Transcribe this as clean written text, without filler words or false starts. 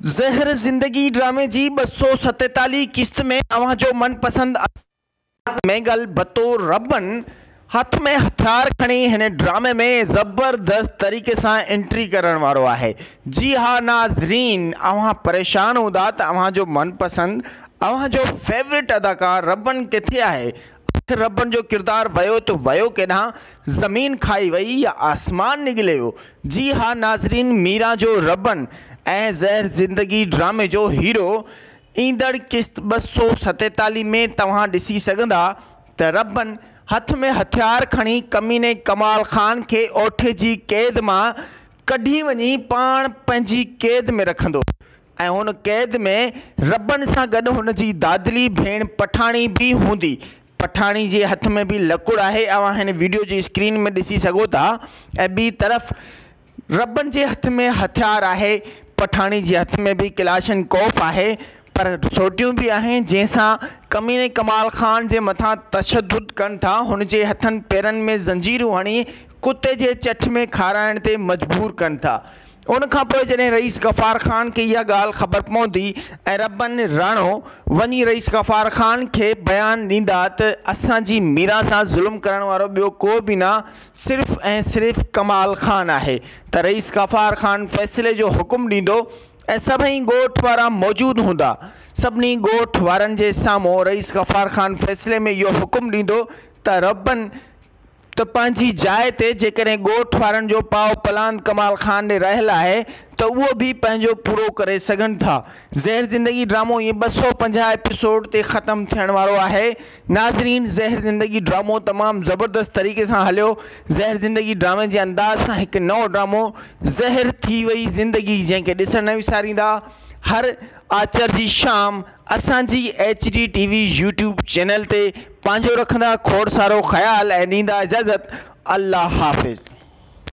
ज़हर ज़िंदगी ड्रामे जी 247 किस्त में जो मनपसंद मेगल बतौर रबन हाथ में हथियार खणी हिन ड्रामे में ज़बरदस्त तरीके से एंट्री करण वारो है। जी हाँ नाज़रीन, परेशान हूंदा त जो मनपसंद जो फेवरेट अदाकार रबन किथे है। रबन जो किरदार वयो तो वयो केना, ज़मीन खाई वही या आसमान निकलियो। जी हाँ नाज़रीन, मीरा जो रबन ऐं ज़हर ज़िंदगी ड्रामे जो हीरो ईंदड़ किस्त 247 में तव्हां ॾिसी सघंदा त रबन हथ में हथियार खणी कमीने कमाल खान के ओठे जी कैद मां कढी वञी पाण पंहिंजी कैद में रखंदो ऐं हुन कैद में रबन सां गॾु हुन जी दादली भेण पठाणी भी हूंदी। पठाणी जे हथ में भी लकुड़ है, हिन वीडियो जी स्क्रीन में ॾिसी सघो था। ऐं ॿी तरफ़ रबन जे हथ में हथियार है, पठाणी जे हथ में भी क्लाशनकोफ है, पर सोटियूं भी आहिनि जैसा कमीने कमाल खान जे मथा तशद्दुद कनि था। हुन जे हथनि पेरनि में ज़ंजीरूं हणी कुत्ते जे चट में खाराइण ते मजबूर कनि था। उन खां पोइ जॾहिं रईस गफ़ार खान के इहा ॻाल्हि ख़बर पवंदी ऐं रबन राणो वञी रईस गफ़ार खान के बयान ॾींदा त असांजी मीरा सां ज़ुल्म करण वारो ॿियो को भी ना, सिर्फ़ ऐं सिर्फ़ कमाल खान है। त रईस गफ़ार खान फ़ैसिले जो हुकुम ॾींदो ऐं सभई ॻोठ वारा मौजूद हूंदा। सभिनी ॻोठ वारनि जे साम्हूं रईस गफ़ार खान फ़ैसिले में इहो हुकुम ॾींदो त रबन तो पंहिंजी जाइ ते जेकॾहिं ॻोठ वारनि जो पाव पलान कमाल खान ॾे रहियल है तो वो भी पंहिंजो पूरो करे सघनि था। ज़हर ज़िंदगी ड्रामो ये 250 एपिसोड ते ख़त्म थियण वारो है। नाज़रीन, ज़हर ज़िंदगी ड्रामो तमाम ज़बरदस्त तरीके से हलियो। ज़हर ज़िंदगी ड्रामे के अंदाज़ से एक नओ ड्रामो ज़हर थी वई ज़िंदगी, जैसे ॾिसण न विसारींदा। हर आचर जी शाम असांजी HD TV YouTube चैनल ते पांजो रखंदा खोड़ सारो ख्याल ऐं ॾींदा इजाज़त। अल्लाह हाफ़िज़।